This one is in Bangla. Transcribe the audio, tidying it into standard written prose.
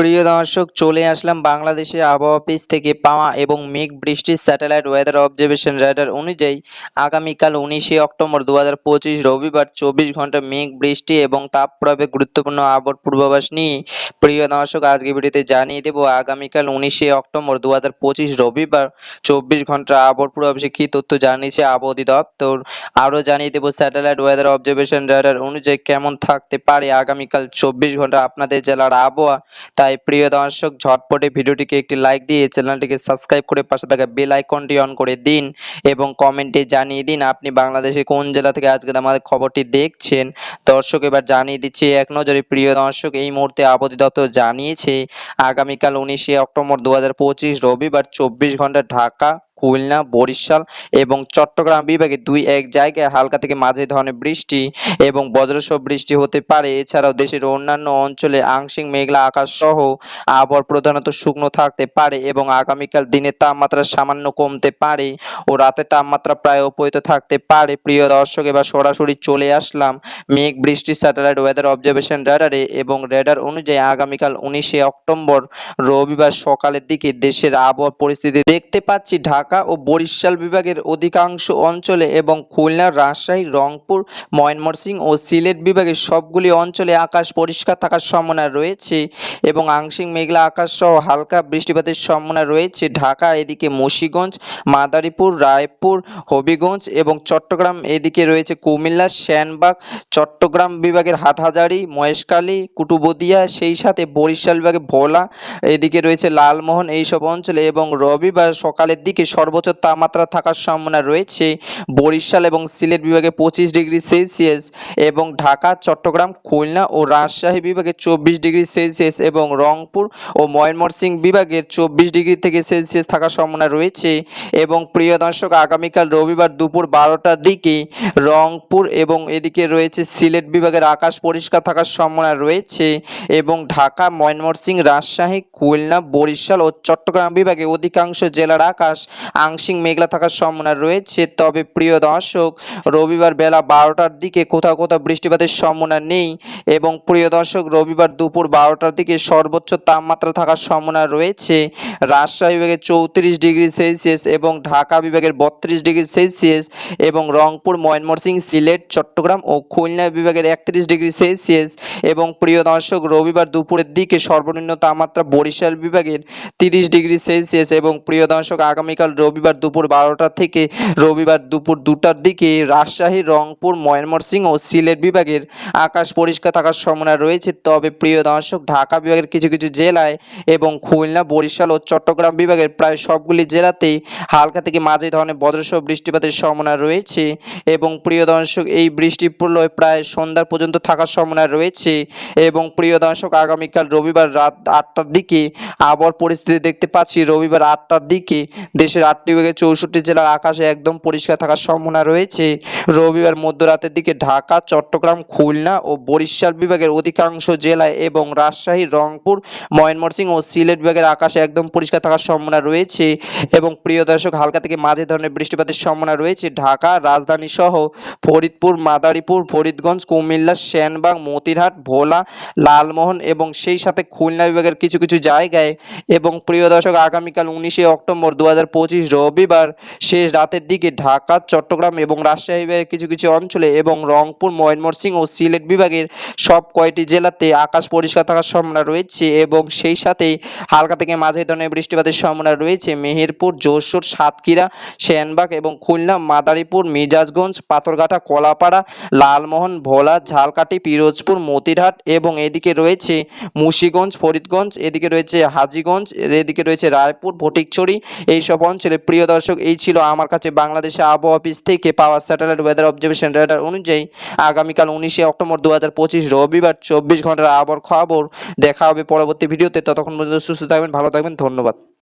প্রিয় দর্শক, চলে আসলাম বাংলাদেশের আবহাওয়া অফিস থেকে পাওয়া এবং মেঘ বৃষ্টির স্যাটেলাইট ওয়েদার অবজারভেশন রেডার অনুযায়ী আগামীকাল 19শে অক্টোবর 2025 রবিবার 24 ঘন্টা মেঘ বৃষ্টি এবং তাপপ্রবাহের গুরুত্বপূর্ণ আবহাওয়ার পূর্বাভাস নিয়ে প্রিয় দর্শক আজকে ভিডিওতে জানিয়ে দেব আগামীকাল 19শে অক্টোবর 2025 রবিবার 24 ঘন্টা আবহাওয়ার পূর্বাভাসে কী তথ্য জানিয়েছে আবহাওয়া অধিদপ্তর। আরও জানিয়ে দেব স্যাটেলাইট ওয়েদার অবজারভেশন রেডার অনুযায়ী কেমন থাকতে পারে আগামীকাল 24 ঘন্টা আপনাদের জেলার আবহাওয়া। তাই প্রিয় দর্শক, ঝটপটে ভিডিওটিকে একটি লাইক দিয়ে চ্যানেলটিকে সাবস্ক্রাইব করে পাশে থাকা বেল আইকনটি অন করে দিন এবং কমেন্টে জানিয়ে দিন আপনি বাংলাদেশের কোন জেলা থেকে আজকে আমাদের খবরটি দেখছেন। দর্শক, এবার জানিয়ে দিচ্ছি এক নজরে প্রিয় দর্শক, এই মুহূর্তে আবহাওয়া অধিদপ্তর জানিয়েছে আগামীকাল 19শে অক্টোবর 2025 রবিবার 24 ঘন্টা ঢাকা, খুলনা, বরিশাল এবং চট্টগ্রাম বিভাগে এক জায়গায় হালকা থেকে মাঝারি ধরনের বৃষ্টি এবং বজ্রসহ বৃষ্টি হতে পারে। এছাড়াও দেশের অন্যান্য অঞ্চলে আংশিক মেঘলা আকাশ সহ আবহাওয়া প্রধানত শুকনো থাকতে পারে এবং আগামীকাল দিনের তাপমাত্রা সামান্য কমতে পারে ও রাতের তাপমাত্রা প্রায় অব্যাহত থাকতে পারে। প্রিয় দর্শক, এবার সরাসরি চলে আসলাম মেঘ বৃষ্টি স্যাটেলাইট ওয়েদার অবজারভেশন রেডারে এবং রেডার অনুযায়ী আগামীকাল 19শে অক্টোবর রবিবার সকালের দিকে দেশের আবহাওয়ার পরিস্থিতি দেখতে পাচ্ছি। ঢাকা ও বরিশাল বিভাগের অধিকাংশ অঞ্চলে এবং খুলনা, রাজশাহী, রংপুর, ময়মনসিংহ ও সিলেট বিভাগের সবগুলি অঞ্চলে আকাশ পরিষ্কার থাকার সম্ভাবনা রয়েছে এবং আংশিক মেঘলা আকাশ সহ হালকা বৃষ্টিপাতের সম্ভাবনা রয়েছে। ঢাকা এদিকে মুন্সিগঞ্জ, মাদারীপুর, রায়পুর, হবিগঞ্জ এবং চট্টগ্রাম এদিকে রয়েছে কুমিল্লা, সেনবাগ, চট্টগ্রাম বিভাগের হাটহাজারী, মহেশখালী, কুতুবদিয়া, সেই সাথে বরিশাল বিভাগে ভোলা এদিকে রয়েছে লালমোহন এইসব অঞ্চলে এবং রবিবার সকালের দিকে সর্বোচ্চ তাপমাত্রা থাকার সম্ভাবনা রয়েছে বরিশাল এবং সিলেট বিভাগে 25°C এবং ঢাকা, চট্টগ্রাম, খুলনা ও রাজশাহী বিভাগে 24°C এবং রংপুর ও ময়মনসিংহ বিভাগের 24° থেকে সেলসিয়াস থাকার সম্ভাবনা রয়েছে। এবং প্রিয় দর্শক, আগামীকাল রবিবার দুপুর 12টার দিকে রংপুর এবং এদিকে রয়েছে সিলেট বিভাগের আকাশ পরিষ্কার থাকার সম্ভাবনা রয়েছে এবং ঢাকা, ময়মনসিংহ, রাজশাহী, খুলনা, বরিশাল ও চট্টগ্রাম বিভাগে অধিকাংশ জেলার আকাশ আংশিক মেঘলা থাকার সম্ভাবনা রয়েছে। তবে প্রিয় দর্শক, রবিবার বেলা 12টার দিকে কোথাও কোথাও বৃষ্টিপাতের সম্ভাবনা নেই এবং প্রিয় দর্শক, রবিবার দুপুর 12টার দিকে সর্বোচ্চ তাপমাত্রা থাকার সম্ভাবনা রয়েছে রাজশাহী বিভাগে 34°C এবং ঢাকা বিভাগের 32°C এবং রংপুর, ময়মনসিংহ, সিলেট, চট্টগ্রাম ও খুলনা বিভাগের 31°C এবং প্রিয় দর্শক, রবিবার দুপুরের দিকে সর্বনিম্ন তাপমাত্রা বরিশাল বিভাগের 30°C এবং প্রিয় দর্শক, আগামীকাল রবিবার দুপুর 12টা থেকে রবিবার দুপুর 2টার দিকে রাজশাহী, রংপুর, ময়মনসিংহ ও সিলেট বিভাগের আকাশ পরিষ্কার থাকার সম্ভাবনা রয়েছে। তবে প্রিয় দর্শক, ঢাকা বিভাগের কিছু কিছু জেলায় এবং খুলনা, বরিশাল ও চট্টগ্রাম বিভাগের প্রায় সবগুলি জেলাতেই হালকা থেকে মাঝারি ধরনের বজ্রসহ বৃষ্টিপাতের সম্ভাবনা রয়েছে এবং প্রিয় দর্শক, এই বৃষ্টি প্রলয় প্রায় সন্ধ্যা পর্যন্ত থাকার সম্ভাবনা রয়েছে এবং প্রিয় দর্শক, আগামীকাল রবিবার রাত 8টার দিকে আবহাওয়ার পরিস্থিতি দেখতে পাচ্ছি। রবিবার 8টার দিকে দেশের 8টি বিভাগের 64 জেলার আকাশে একদম পরিষ্কার থাকার সম্ভাবনা রয়েছে। রবিবার মধ্যরাতের দিকে ঢাকা, চট্টগ্রাম, খুলনা ও বরিশাল বিভাগের অধিকাংশ জেলায় এবং রাজশাহী, রংপুর, ময়মনসিংহ ও সিলেট বিভাগের আকাশে একদম পরিষ্কার থাকার সম্ভাবনা রয়েছে এবং প্রিয় দর্শক, হালকা থেকে মাঝারি ধরনের বৃষ্টিপাতের সম্ভাবনা রয়েছে ঢাকা রাজধানী সহ ফরিদপুর, মাদারীপুর, ফরিদগঞ্জ, কুমিল্লা, সেনবাগ, মতিরহাট, ভোলা, লালমোহন এবং সেই সাথে খুলনা বিভাগের কিছু কিছু জায়গায় এবং প্রিয় দর্শক, আগামীকাল 19শে অক্টোবর 2025 রবিবার শেষ রাতের দিকে ঢাকা, চট্টগ্রাম এবং রাজশাহী বিভাগের কিছু কিছু অঞ্চলে এবং রংপুর, ময়মনসিংহ ও সিলেট বিভাগের সব কয়টি জেলাতে আকাশ পরিষ্কার থাকার সম্ভাবনা রয়েছে এবং সেই সাথে হালকা থেকে মাঝারি ধরনের বৃষ্টিপাতের সম্ভাবনা রয়েছে মেহেরপুর, যশোর, সাতক্ষীরা, সেনবাগ এবং খুলনা, মাদারীপুর, মিজাজগঞ্জ, পাথরঘাটা, কলাপাড়া, লালমোহন, ভোলা, ঝালকাঠি, পিরোজপুর, মতিরহাট এবং এদিকে রয়েছে মুন্সিগঞ্জ, ফরিদগঞ্জ, এদিকে রয়েছে হাজীগঞ্জ, এদিকে রয়েছে রায়পুর, ফটিকছড়ি এইসব অঞ্চলে। প্রিয় দর্শক, এই ছিল আমার কাছে বাংলাদেশের আবহাওয়া অফিস থেকে পাওয়া স্যাটেলাইট ওয়েদার অবজারভেশন রেডার অনুযায়ী আগামীকাল 19শে অক্টোবর 2025 রবিবার 24 ঘন্টার আবহাওয়ার খবর। দেখা হবে পরবর্তী ভিডিওতে। ততক্ষণ পর্যন্ত সুস্থ থাকবেন, ভালো থাকবেন। ধন্যবাদ।